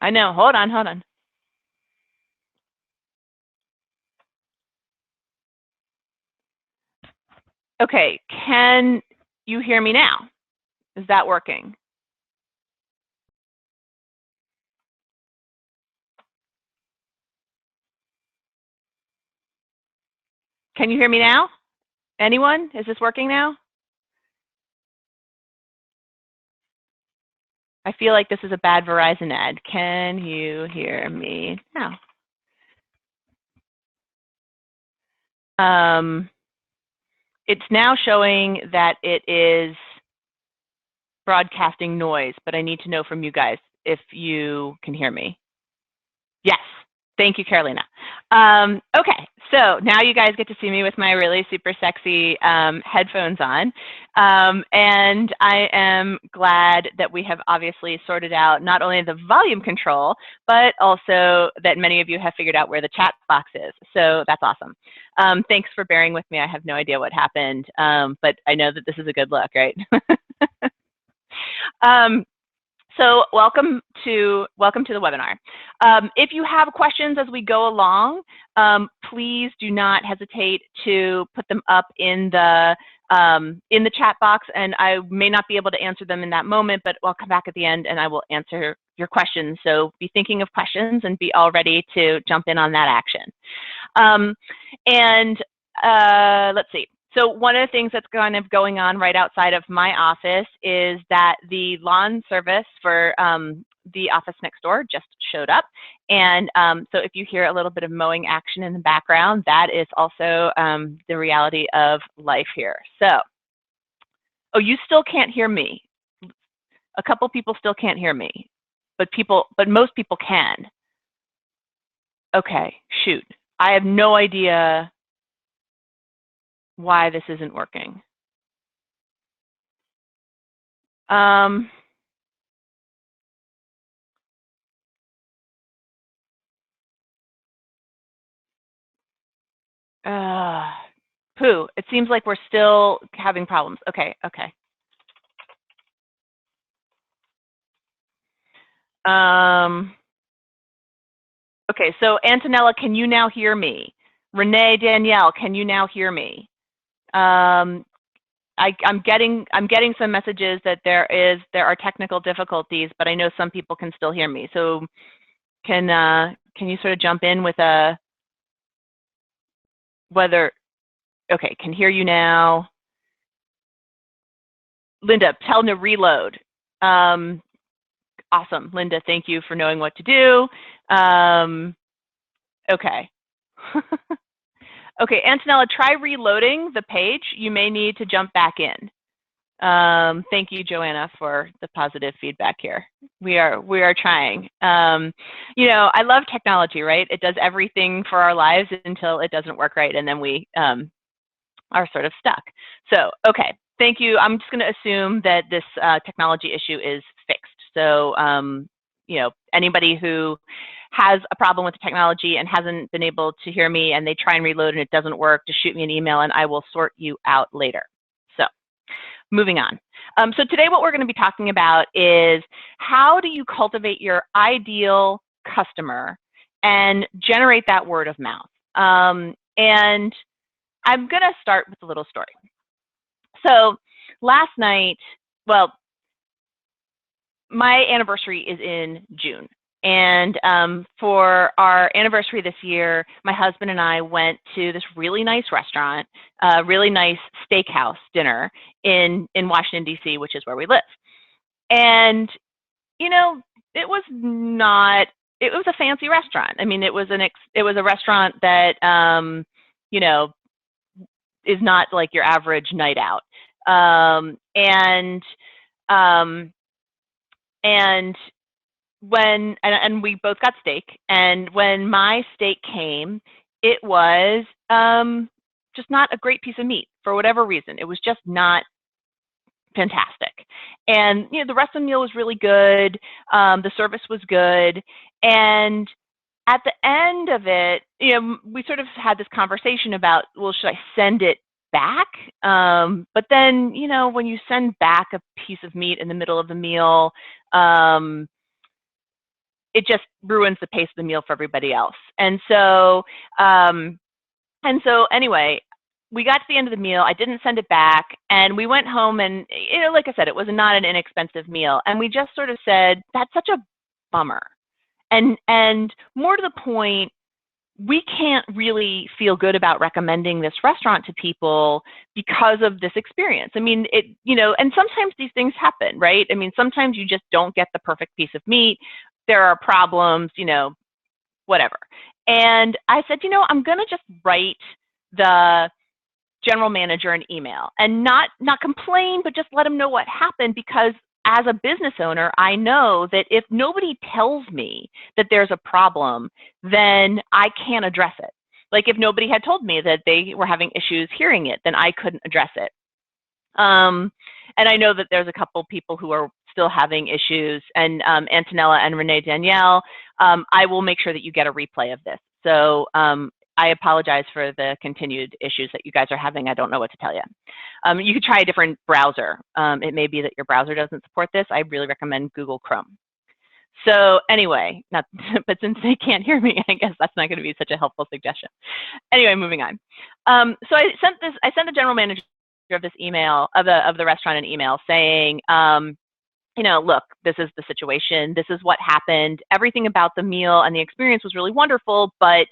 I know. Hold on, hold on. Okay, can you hear me now? Is that working? Can you hear me now? Anyone? Is this working now? I feel like this is a bad Verizon ad. Can you hear me now? It's now showing that it is broadcasting noise, but I need to know from you guys if you can hear me. Yes. Thank you, Carolina. Okay, so now you guys get to see me with my really super sexy headphones on. And I am glad that we have obviously sorted out not only the volume control, but also that many of you have figured out where the chat box is. So that's awesome. Thanks for bearing with me. I have no idea what happened, but I know that this is a good look, right? So welcome to the webinar. If you have questions as we go along, please do not hesitate to put them up in the chat box, and I may not be able to answer them in that moment, but I'll come back at the end and I will answer your questions. So be thinking of questions and be all ready to jump in on that action. Let's see. So one of the things that's kind of going on right outside of my office is that the lawn service for the office next door just showed up. And so if you hear a little bit of mowing action in the background, that is also the reality of life here. So, oh, you still can't hear me. A couple people still can't hear me, but most people can. Okay, shoot. I have no idea why this isn't working. Pooh, it seems like we're still having problems. Okay, okay. Okay, so Antonella, can you now hear me? Renee, Danielle, can you now hear me? I'm getting some messages that there are technical difficulties, but I know some people can still hear me. So can you sort of jump in with whether? Okay, can hear you now. Linda, tell them to reload. Awesome, Linda, thank you for knowing what to do. Okay. Okay, Antonella, try reloading the page. You may need to jump back in. Thank you, Joanna, for the positive feedback here. We are trying. You know, I love technology, right? It does everything for our lives until it doesn't work right, and then we are sort of stuck. So, okay, thank you. I'm just going to assume that this technology issue is fixed. So, you know, anybody who has a problem with the technology and hasn't been able to hear me and they try and reload and it doesn't work, just shoot me an email and I will sort you out later. So, moving on. So today what we're going to be talking about is how do you cultivate your ideal customer and generate that word of mouth. And I'm going to start with a little story. So last night, well, my anniversary is in June. And for our anniversary this year, my husband and I went to this really nice restaurant, really nice steakhouse dinner in Washington, D.C., which is where we live. And, you know, it was a fancy restaurant. I mean, it was a restaurant that, you know, is not like your average night out. And we both got steak, and when my steak came, it was just not a great piece of meat for whatever reason. It was just not fantastic. And you know, the rest of the meal was really good. The service was good, and at the end of it, you know, we sort of had this conversation about, well, should I send it back? But then, you know, when you send back a piece of meat in the middle of the meal, it just ruins the pace of the meal for everybody else. And so anyway, we got to the end of the meal. I didn't send it back, and we went home, and like I said, it was not an inexpensive meal, and we just sort of said, that's such a bummer. And more to the point, we can't really feel good about recommending this restaurant to people because of this experience. I mean, and sometimes these things happen, right? I mean, sometimes you just don't get the perfect piece of meat. There are problems, whatever. And I said, I'm going to just write the general manager an email and not complain, but just let him know what happened, because as a business owner, I know that if nobody tells me that there's a problem, then I can't address it. Like if nobody had told me that they were having issues hearing it, then I couldn't address it. And I know that there's a couple people who are still having issues, and Antonella and Renee Danielle, I will make sure that you get a replay of this. So I apologize for the continued issues that you guys are having. I don't know what to tell you. You could try a different browser. It may be that your browser doesn't support this. I really recommend Google Chrome. So anyway, but since they can't hear me, I guess that's not going to be such a helpful suggestion. Anyway, moving on. So I sent the general manager of this email, of the restaurant, an email saying, look, this is the situation. This is what happened. Everything about the meal and the experience was really wonderful, but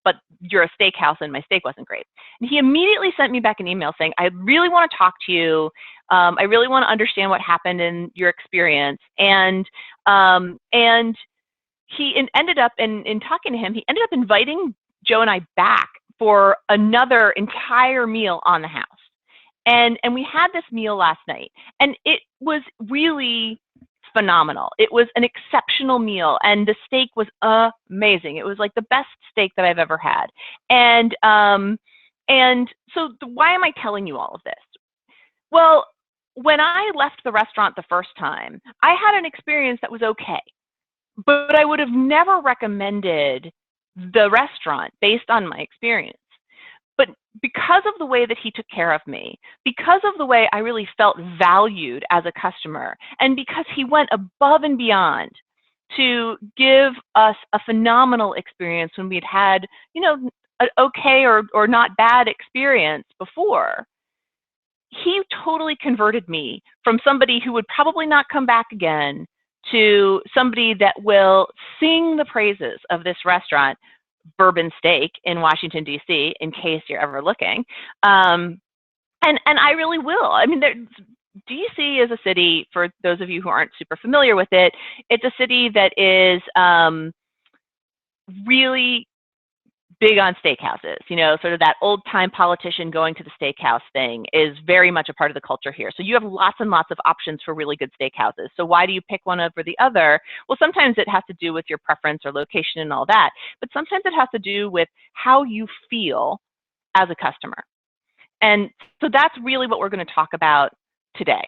but you're a steakhouse and my steak wasn't great. And he immediately sent me back an email saying, I really want to talk to you. I really want to understand what happened in your experience. And he ended up, in talking to him, he ended up inviting Joe and I back for another entire meal on the house. And we had this meal last night, and it was really phenomenal. It was an exceptional meal, and the steak was amazing. It was like the best steak that I've ever had. And so why am I telling you all of this? Well, when I left the restaurant the first time, I had an experience that was okay, but I would have never recommended the restaurant based on my experience. But because of the way that he took care of me, because of the way I really felt valued as a customer, and because he went above and beyond to give us a phenomenal experience when we'd had, an okay or not bad experience before, he totally converted me from somebody who would probably not come back again to somebody that will sing the praises of this restaurant, Bourbon Steak in Washington, D.C., in case you're ever looking. And I really will. I mean, D.C. is a city, for those of you who aren't super familiar with it, it's a city that is really big on steakhouses. Sort of that old-time politician going to the steakhouse thing is very much a part of the culture here. So you have lots and lots of options for really good steakhouses. So why do you pick one over the other? Well, sometimes it has to do with your preference or location and all that, but sometimes it has to do with how you feel as a customer. And so that's really what we're going to talk about today.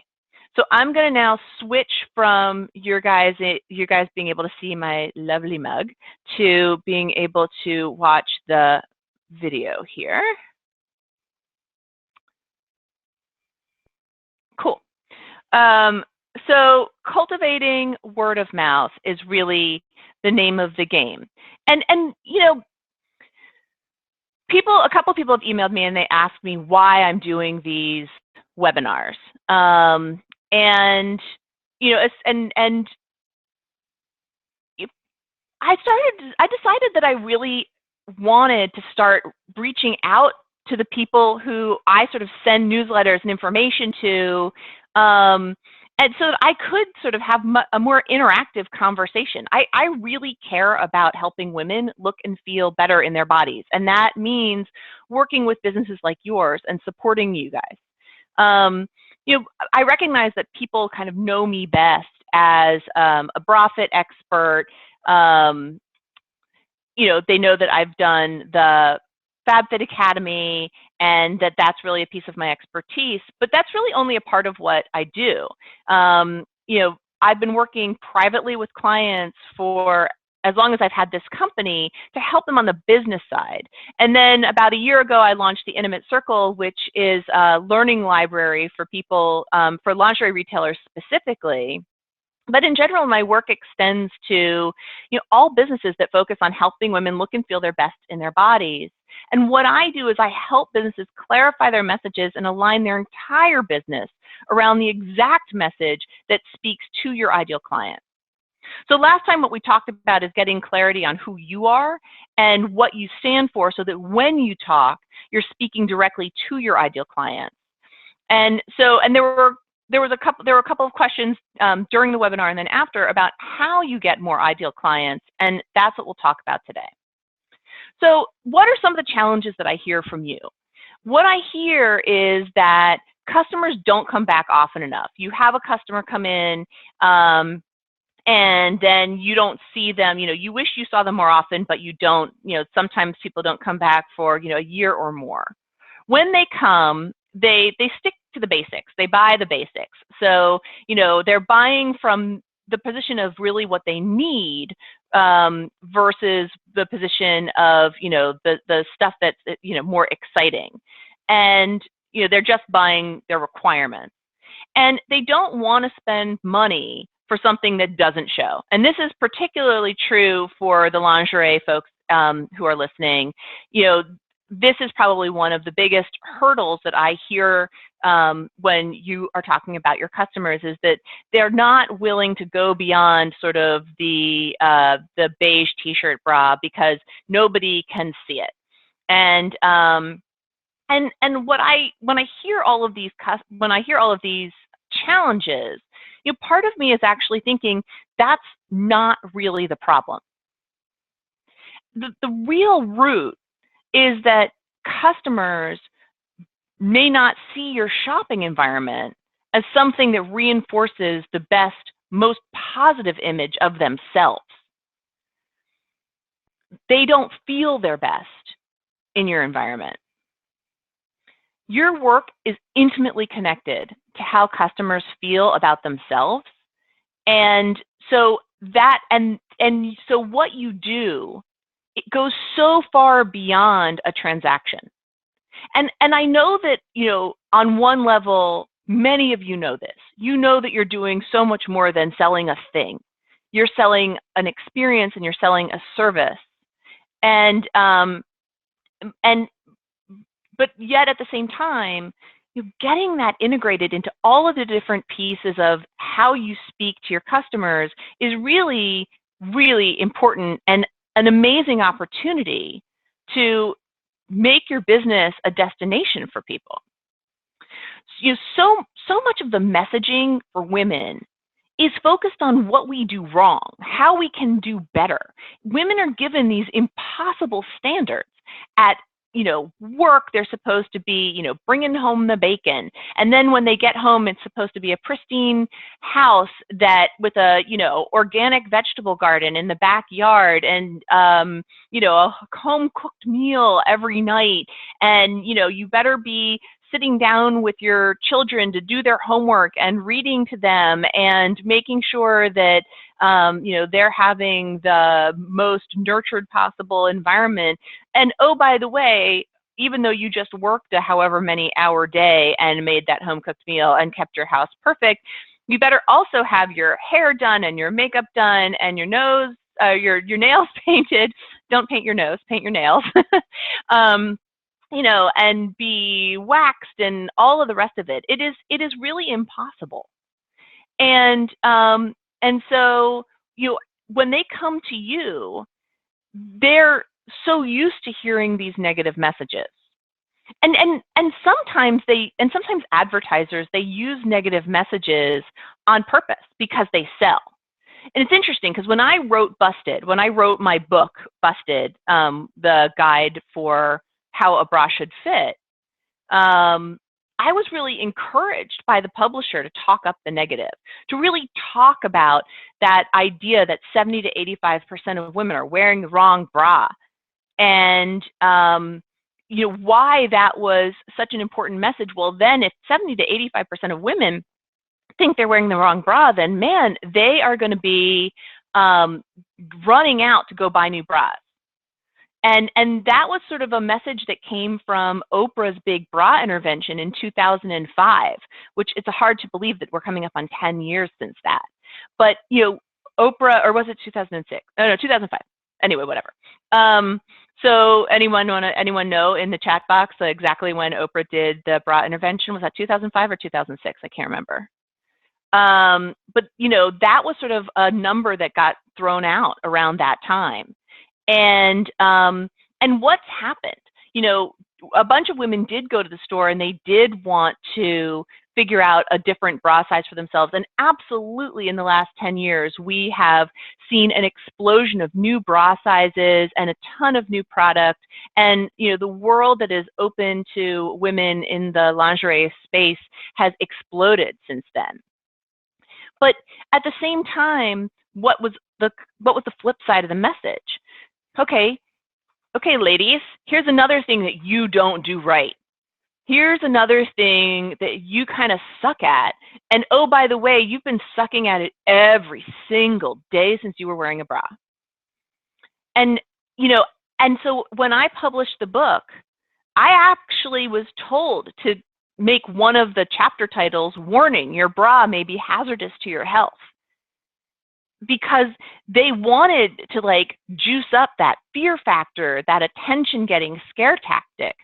So I'm going to now switch from you guys being able to see my lovely mug to being able to watch the video here. Cool. So cultivating word of mouth is really the name of the game. And a couple people have emailed me and they asked me why I'm doing these webinars. And I decided that I really wanted to start reaching out to the people who I sort of send newsletters and information to, and so that I could sort of have a more interactive conversation. I really care about helping women look and feel better in their bodies, and that means working with businesses like yours and supporting you guys. I recognize that people kind of know me best as a bra fit expert. They know that I've done the FabFit Academy and that that's really a piece of my expertise, but that's really only a part of what I do. I've been working privately with clients for as long as I've had this company to help them on the business side. And then about a year ago, I launched the Intimate Circle, which is a learning library for people, for lingerie retailers specifically, But in general, my work extends to, all businesses that focus on helping women look and feel their best in their bodies. And what I do is I help businesses clarify their messages and align their entire business around the exact message that speaks to your ideal client. So last time what we talked about is getting clarity on who you are and what you stand for so that when you talk, you're speaking directly to your ideal client. And there were a couple of questions during the webinar and then after about how you get more ideal clients, and that's what we'll talk about today. So what are some of the challenges that I hear from you? What I hear is that customers don't come back often enough. You have a customer come in, and then you don't see them, you wish you saw them more often, but you don't, sometimes people don't come back for, a year or more. When they come, they stick to the basics. They buy the basics. So, they're buying from the position of really what they need versus the position of, the stuff that's, more exciting. And, they're just buying their requirements. And they don't want to spend money for something that doesn't show. And this is particularly true for the lingerie folks who are listening. This is probably one of the biggest hurdles that I hear when you are talking about your customers, is that they're not willing to go beyond sort of the beige t-shirt bra because nobody can see it. And when I hear all of these challenges, part of me is actually thinking that's not really the problem. The real root is that customers may not see your shopping environment as something that reinforces the best, most positive image of themselves. They don't feel their best in your environment. Your work is intimately connected to how customers feel about themselves. And so so what you do, it goes so far beyond a transaction. And I know that, on one level, many of you know this. You know that you're doing so much more than selling a thing. You're selling an experience and you're selling a service. But yet at the same time, getting that integrated into all of the different pieces of how you speak to your customers is really, really important and an amazing opportunity to make your business a destination for people. So much of the messaging for women is focused on what we do wrong, how we can do better. Women are given these impossible standards at work. They're supposed to be, bringing home the bacon. And then when they get home, it's supposed to be a pristine house that with a, organic vegetable garden in the backyard and, a home cooked meal every night. And, you better be sitting down with your children to do their homework and reading to them and making sure that, they're having the most nurtured possible environment. And oh, by the way, even though you just worked a however many hour day and made that home cooked meal and kept your house perfect, you better also have your hair done and your makeup done and your nails painted. Don't paint your nose, paint your nails. And be waxed and all of the rest of it. It is really impossible. And so when they come to you, they're so used to hearing these negative messages. And sometimes advertisers, they use negative messages on purpose because they sell. And it's interesting because when I wrote my book, Busted, the guide for how a bra should fit, I was really encouraged by the publisher to talk up the negative, to really talk about that idea that 70 to 85% of women are wearing the wrong bra, and why that was such an important message. Well, then if 70 to 85% of women think they're wearing the wrong bra, then man, they are going to be running out to go buy new bras. And that was sort of a message that came from Oprah's big bra intervention in 2005, which it's hard to believe that we're coming up on 10 years since that. But, Oprah, or was it 2006? Oh, no, 2005. Anyway, whatever. So anyone know in the chat box exactly when Oprah did the bra intervention? Was that 2005 or 2006? I can't remember. But, that was sort of a number that got thrown out around that time. And what's happened? A bunch of women did go to the store and they did want to figure out a different bra size for themselves. And absolutely in the last 10 years, we have seen an explosion of new bra sizes and a ton of new product. And, the world that is open to women in the lingerie space has exploded since then. But at the same time, what was the flip side of the message? Okay, ladies, here's another thing that you don't do right. Here's another thing that you kind of suck at. And oh, by the way, you've been sucking at it every single day since you were wearing a bra. And, and so when I published the book, I actually was told to make one of the chapter titles, "Warning, your bra may be hazardous to your health." Because they wanted to juice up that fear factor, that attention getting scare tactic.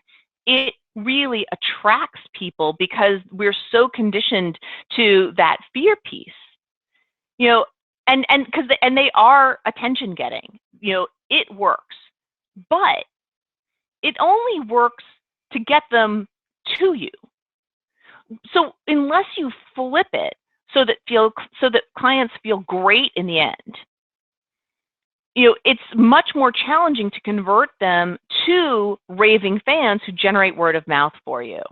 It really attracts people because we're so conditioned to that fear piece, and they are attention getting, it works, but it only works to get them to you. So unless you flip it so that clients feel great in the end, it's much more challenging to convert them to raving fans who generate word of mouth for you.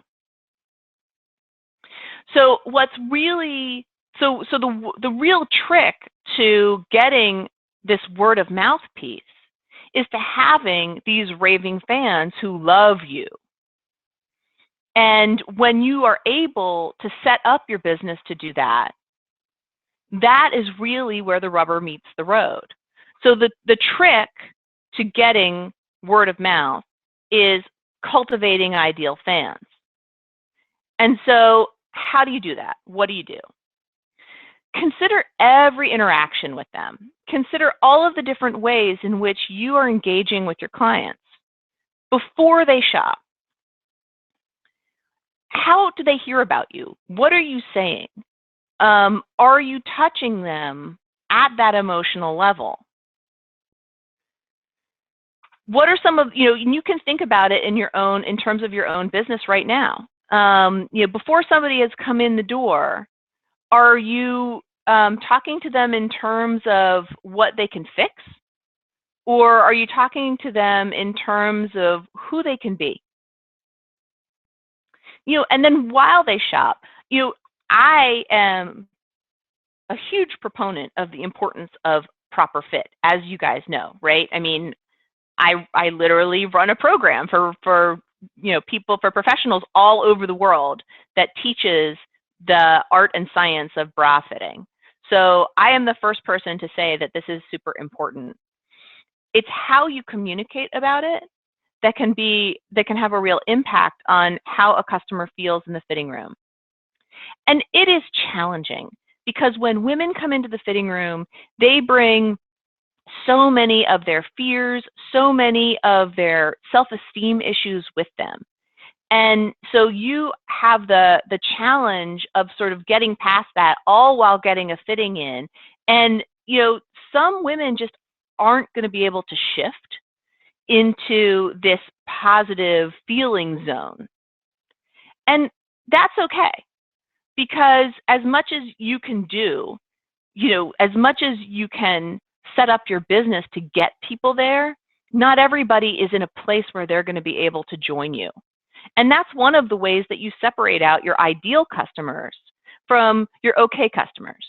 So the real trick to getting this word of mouth piece is to having these raving fans who love you. And when you are able to set up your business to do that, that is really where the rubber meets the road. So the trick to getting word of mouth is cultivating ideal fans. And so how do you do that? What do you do? Consider every interaction with them. Consider all of the different ways in which you are engaging with your clients before they shop. How do they hear about you? What are you saying? Are you touching them at that emotional level? What are some of, you can think about it in terms of your own business right now. Before somebody has come in the door, are you talking to them in terms of what they can fix? Or are you talking to them in terms of who they can be? And then while they shop, I am a huge proponent of the importance of proper fit, as you guys know, right? I mean, I literally run a program for professionals all over the world that teaches the art and science of bra fitting. So I am the first person to say that this is super important. It's how you communicate about it that can have a real impact on how a customer feels in the fitting room. And it is challenging because when women come into the fitting room, they bring so many of their fears, so many of their self-esteem issues with them. And so you have the challenge of sort of getting past that, all while getting a fitting in. And, some women just aren't going to be able to shift into this positive feeling zone. And that's okay, because as much as you can do, as much as you can set up your business to get people there, not everybody is in a place where they're going to be able to join you. And that's one of the ways that you separate out your ideal customers from your okay customers.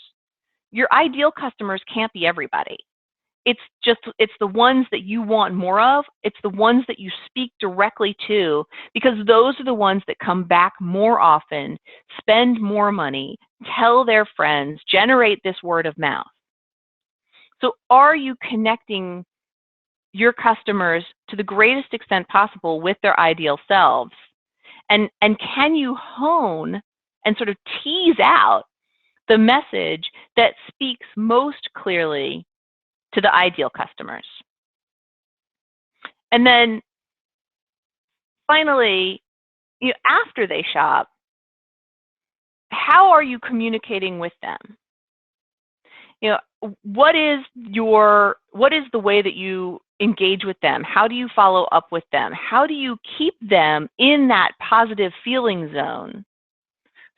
Your ideal customers can't be everybody. It's the ones that you want more of. It's the ones that you speak directly to, because those are the ones that come back more often, spend more money, tell their friends, generate this word of mouth. So are you connecting your customers to the greatest extent possible with their ideal selves? And can you hone and sort of tease out the message that speaks most clearly to the ideal customers. And then finally, after they shop, how are you communicating with them? What is the way that you engage with them? How do you follow up with them? How do you keep them in that positive feeling zone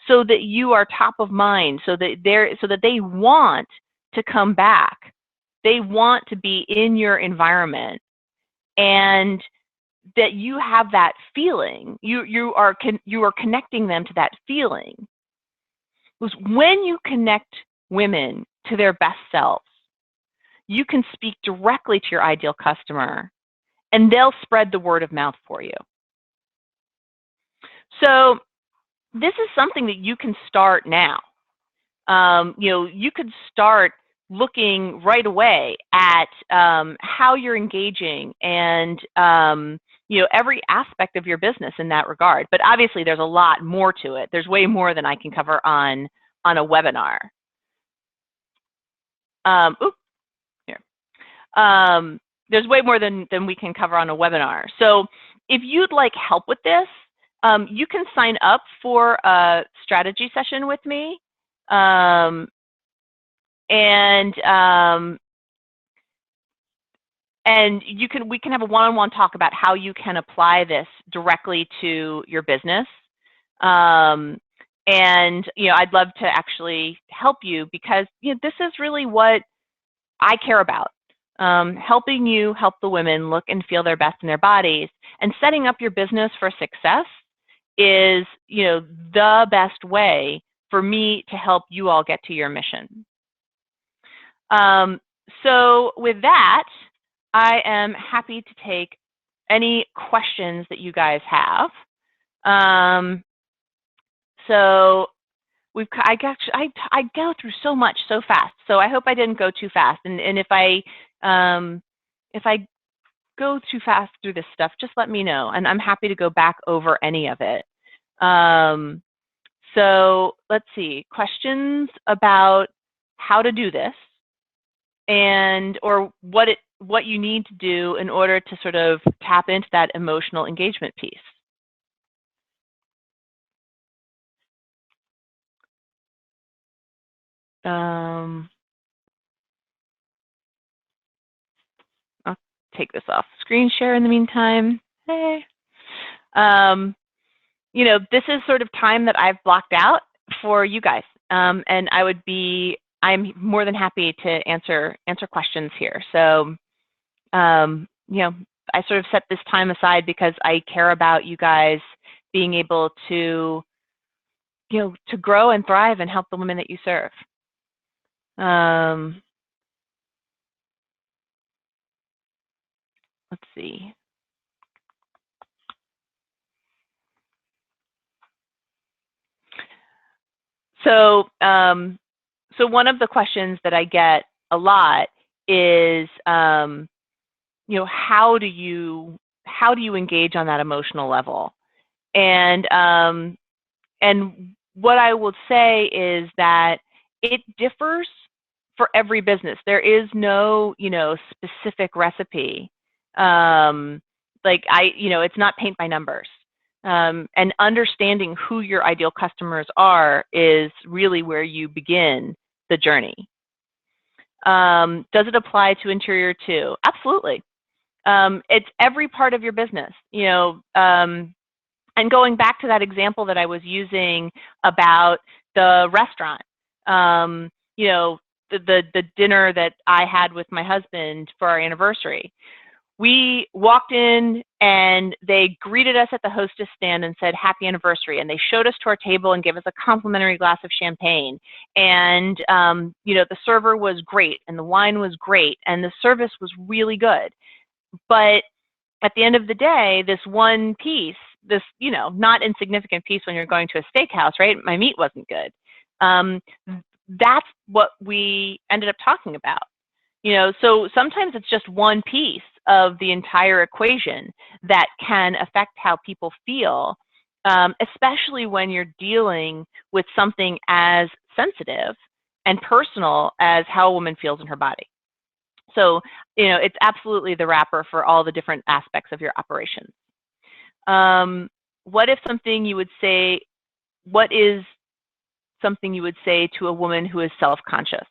so that you are top of mind, so that they want to come back? They want to be in your environment, and that you have that feeling. You are connecting them to that feeling. Because when you connect women to their best selves, you can speak directly to your ideal customer, and they'll spread the word of mouth for you. So this is something that you can start now. You could start looking right away at how you're engaging and every aspect of your business in that regard. But obviously, there's a lot more to it. There's way more than I can cover on a webinar. There's way more than we can cover on a webinar. So if you'd like help with this, you can sign up for a strategy session with me. And we can have a one-on-one talk about how you can apply this directly to your business. I'd love to actually help you, because this is really what I care about. Helping you help the women look and feel their best in their bodies, and setting up your business for success is the best way for me to help you all get to your mission. So with that, I am happy to take any questions that you guys have. So I go through so much so fast, so I hope I didn't go too fast. And if I go too fast through this stuff, just let me know, and I'm happy to go back over any of it. So let's see, questions about how to do this, or what you need to do in order to sort of tap into that emotional engagement piece. I'll take this off screen share in the meantime. Hey. This is sort of time that I've blocked out for you guys. And I'm more than happy to answer questions here. So, I sort of set this time aside because I care about you guys being able to, to grow and thrive and help the women that you serve. Let's see. So, so one of the questions that I get a lot is, how do you engage on that emotional level? And what I will say is that it differs for every business. There is no, specific recipe. It's not paint by numbers. And understanding who your ideal customers are is really where you begin the journey. Does it apply to interior too? Absolutely. It's every part of your business, and going back to that example that I was using about the restaurant, the dinner that I had with my husband for our anniversary. We walked in and they greeted us at the hostess stand and said, "Happy anniversary." And they showed us to our table and gave us a complimentary glass of champagne. And, the server was great and the wine was great and the service was really good. But at the end of the day, this one piece, this, not insignificant piece when you're going to a steakhouse, right? My meat wasn't good. That's what we ended up talking about. So sometimes it's just one piece of the entire equation that can affect how people feel, especially when you're dealing with something as sensitive and personal as how a woman feels in her body. So, it's absolutely the wrapper for all the different aspects of your operations. What is something you would say to a woman who is self-conscious?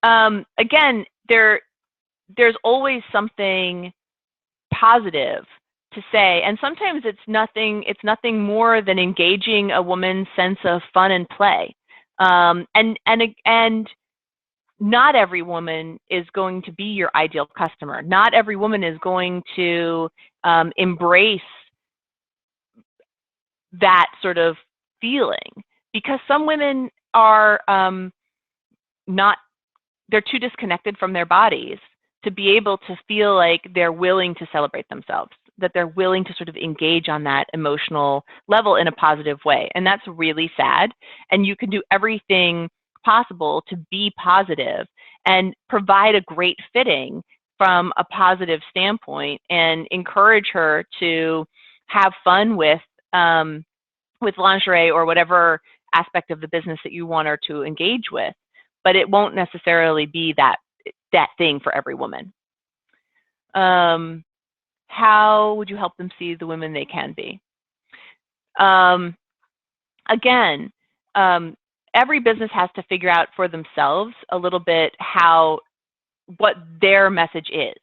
Again, there's always something positive to say, and sometimes it's nothing more than engaging a woman's sense of fun and play. And not every woman is going to be your ideal customer. Not every woman is going to embrace that sort of feeling, because some women are they're too disconnected from their bodies to be able to feel like they're willing to celebrate themselves, that they're willing to sort of engage on that emotional level in a positive way. And that's really sad. And you can do everything possible to be positive and provide a great fitting from a positive standpoint and encourage her to have fun with lingerie or whatever aspect of the business that you want her to engage with. But it won't necessarily be that thing for every woman. How would you help them see the women they can be? Again, every business has to figure out for themselves a little bit what their message is.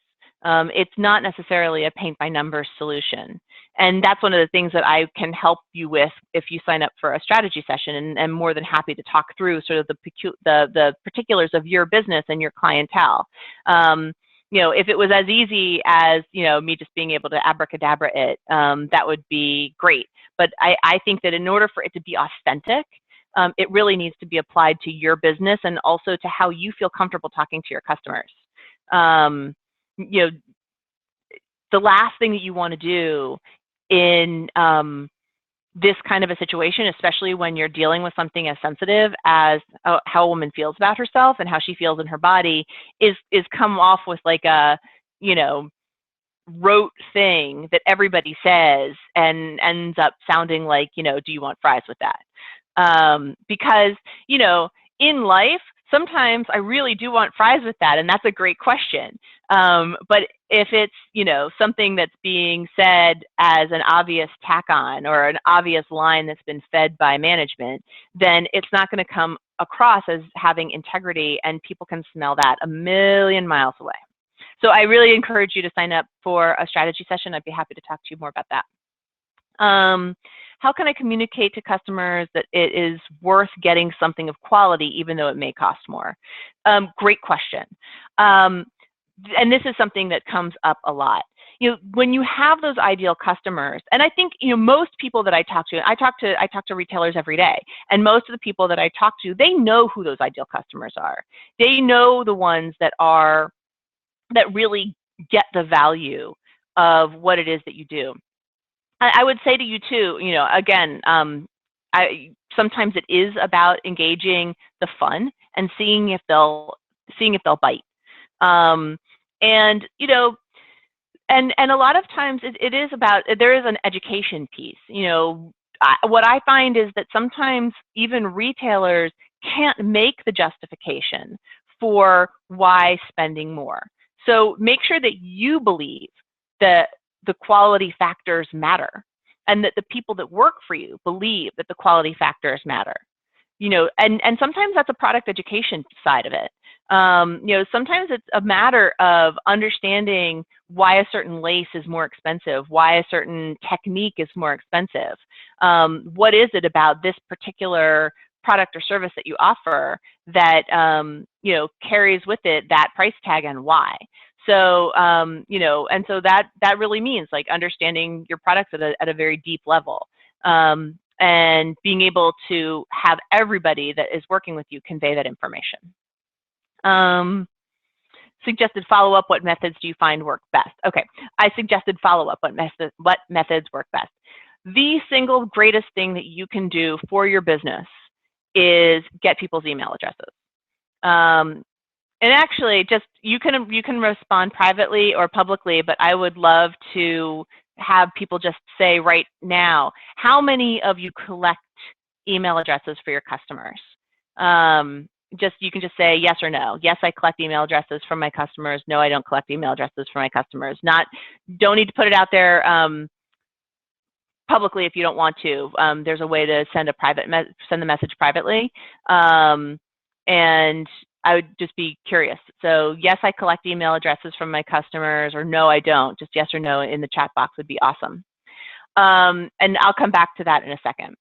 It's not necessarily a paint by numbers solution. And that's one of the things that I can help you with if you sign up for a strategy session, and I'm more than happy to talk through sort of the particulars of your business and your clientele. If it was as easy as, me just being able to abracadabra it, that would be great. But I think that in order for it to be authentic, it really needs to be applied to your business and also to how you feel comfortable talking to your customers. The last thing that you want to do in this kind of a situation, especially when you're dealing with something as sensitive as how a woman feels about herself and how she feels in her body, is come off with like a, rote thing that everybody says and ends up sounding like, do you want fries with that? Because, in life, sometimes I really do want fries with that, and that's a great question. But if it's, something that's being said as an obvious tack on or an obvious line that's been fed by management, then it's not going to come across as having integrity, and people can smell that a million miles away. So I really encourage you to sign up for a strategy session. I'd be happy to talk to you more about that. How can I communicate to customers that it is worth getting something of quality even though it may cost more? Great question. And this is something that comes up a lot. When you have those ideal customers, and I think, most people that I talk to retailers every day, and most of the people that I talk to, they know who those ideal customers are. They know the ones that really get the value of what it is that you do. I would say to you too, again, sometimes it is about engaging the fun and seeing if they'll bite. And a lot of times it is about, there is an education piece. What I find is that sometimes even retailers can't make the justification for why spending more. So make sure that you believe that the quality factors matter, and that the people that work for you believe that the quality factors matter. And sometimes that's a product education side of it. Sometimes it's a matter of understanding why a certain lace is more expensive, why a certain technique is more expensive. What is it about this particular product or service that you offer that, carries with it that price tag, and why? So, and so that really means like understanding your products at a very deep level, and being able to have everybody that is working with you convey that information. Suggested follow-up, what methods do you find work best? Okay, I suggested follow-up, what methods work best. The single greatest thing that you can do for your business is get people's email addresses. And actually, just you can respond privately or publicly, but I would love to have people just say right now, how many of you collect email addresses for your customers? You can just say yes or no. Yes, I collect email addresses from my customers. No, I don't collect email addresses from my customers. Don't need to put it out there publicly if you don't want to. There's a way to send the message privately, and I would just be curious. So yes, I collect email addresses from my customers, or no, I don't. Just yes or no in the chat box would be awesome. And I'll come back to that in a second.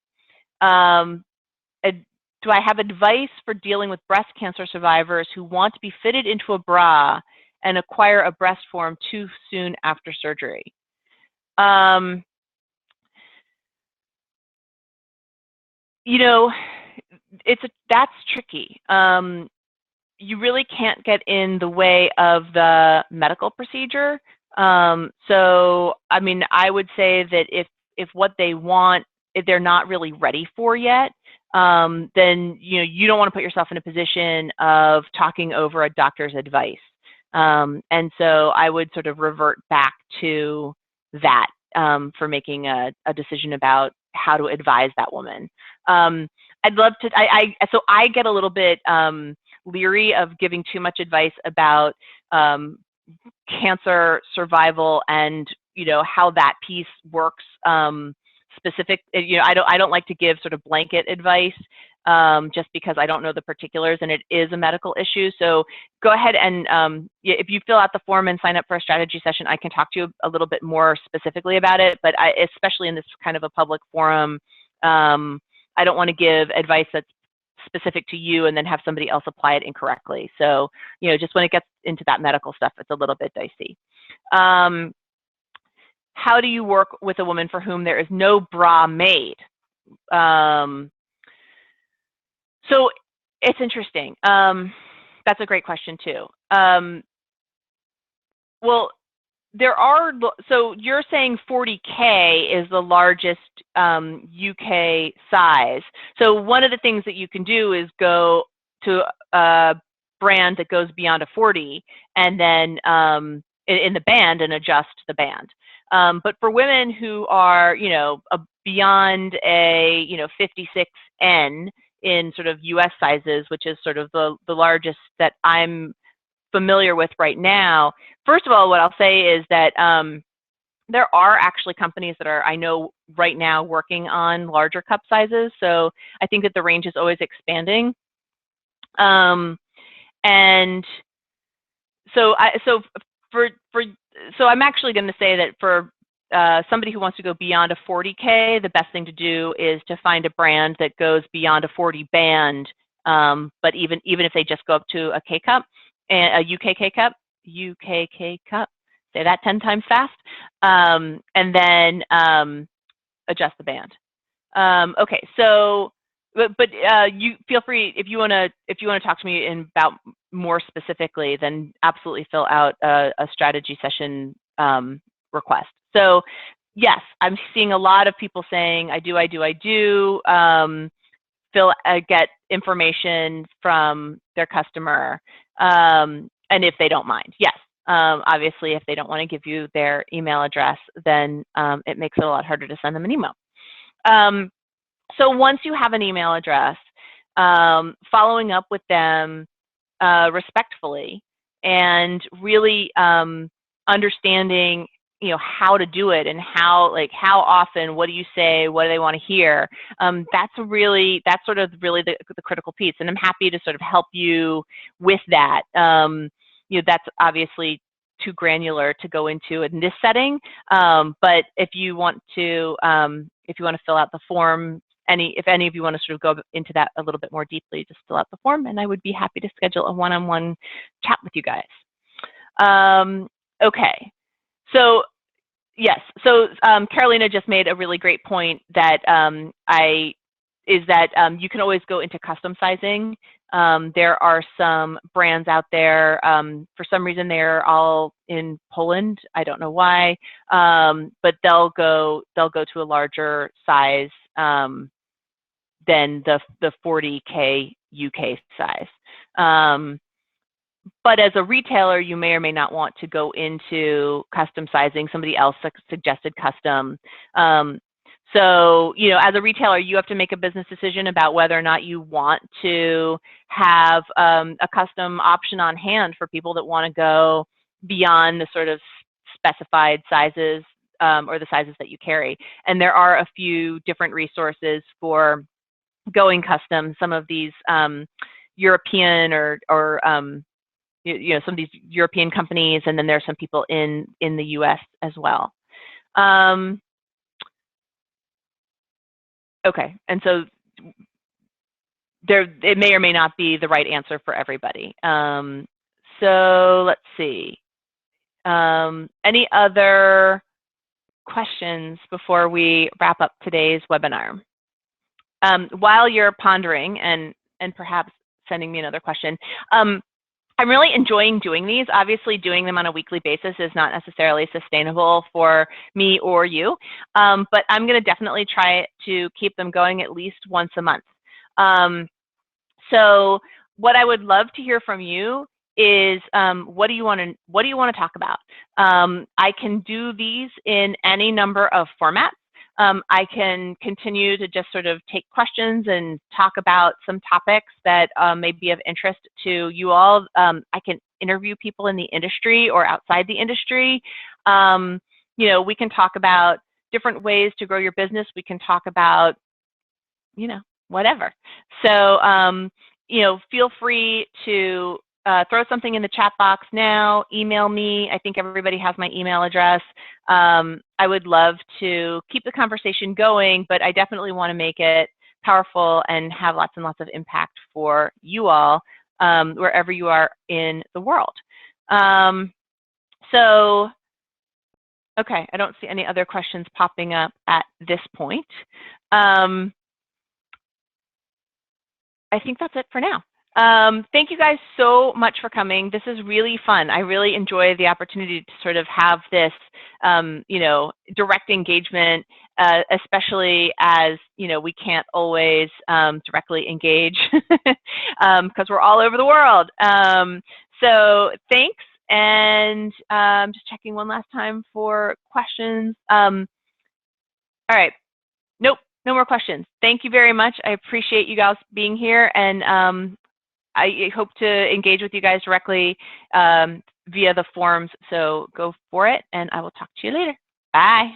Do I have advice for dealing with breast cancer survivors who want to be fitted into a bra and acquire a breast form too soon after surgery? You know, that's tricky. You really can't get in the way of the medical procedure. So, I mean, I would say that if what they want, if they're not really ready for yet, then you don't want to put yourself in a position of talking over a doctor's advice. And so I would sort of revert back to that for making a decision about how to advise that woman. I'd love to. So I get a little bit leery of giving too much advice about cancer survival and how that piece works. Specific, I don't like to give sort of blanket advice just because I don't know the particulars and it is a medical issue. So go ahead and if you fill out the form and sign up for a strategy session, I can talk to you a little bit more specifically about it. But especially in this kind of a public forum, I don't want to give advice that's specific to you and then have somebody else apply it incorrectly. So, just when it gets into that medical stuff, it's a little bit dicey. How do you work with a woman for whom there is no bra made? So it's interesting. That's a great question too. Well, so you're saying 40K is the largest UK size. So one of the things that you can do is go to a brand that goes beyond a 40 and then in the band and adjust the band. But for women who are, beyond a, 56N in sort of US sizes, which is sort of the largest that I'm familiar with right now. First of all, what I'll say is that there are actually companies that are, I know right now, working on larger cup sizes. So I think that the range is always expanding. And so I'm actually going to say that for somebody who wants to go beyond a 40K, the best thing to do is to find a brand that goes beyond a 40 band. But even if they just go up to a K cup, a UKK cup, say that 10 times fast, and then adjust the band. Okay, so, but you feel free if you want to talk to me about more specifically, then absolutely fill out a strategy session request. So yes, I'm seeing a lot of people saying I do. Get information from their customer, and if they don't mind, yes. Obviously, if they don't want to give you their email address, then it makes it a lot harder to send them an email. So once you have an email address, following up with them respectfully and really understanding how to do it and how often, what do you say, what do they want to hear, that's sort of really the critical piece, and I'm happy to sort of help you with that. That's obviously too granular to go into in this setting, but if you want to fill out the form, if any of you want to sort of go into that a little bit more deeply, just fill out the form and I would be happy to schedule a one-on-one chat with you guys. Okay. So yes, so Carolina just made a really great point that you can always go into custom sizing. There are some brands out there. For some reason, they're all in Poland. I don't know why, but they'll go to a larger size than the 40K UK size. But as a retailer, you may or may not want to go into custom sizing. Somebody else suggested custom. So, you know, as a retailer, you have to make a business decision about whether or not you want to have a custom option on hand for people that want to go beyond the sort of specified sizes or the sizes that you carry. And there are a few different resources for going custom. Some of these European or you know, some of these European companies, and then there are some people in the US as well. Okay, and so it may or may not be the right answer for everybody. So let's see. Any other questions before we wrap up today's webinar? While you're pondering and perhaps sending me another question, I'm really enjoying doing these. Obviously, doing them on a weekly basis is not necessarily sustainable for me or you, but I'm going to definitely try to keep them going at least once a month. So what I would love to hear from you is what do you want to talk about? I can do these in any number of formats. I can continue to just sort of take questions and talk about some topics that may be of interest to you all. I can interview people in the industry or outside the industry. You know, we can talk about different ways to grow your business. We can talk about, you know, whatever. So, you know, feel free to throw something in the chat box now, email me. I think everybody has my email address. I would love to keep the conversation going, but I definitely want to make it powerful and have lots and lots of impact for you all wherever you are in the world. So, okay, I don't see any other questions popping up at this point. I think that's it for now. Thank you guys so much for coming. This is really fun. I really enjoy the opportunity to sort of have this, you know, direct engagement, especially as, you know, we can't always directly engage because we're all over the world. So thanks. And just checking one last time for questions. All right. Nope. No more questions. Thank you very much. I appreciate you guys being here, and I hope to engage with you guys directly via the forums. So go for it, and I will talk to you later. Bye.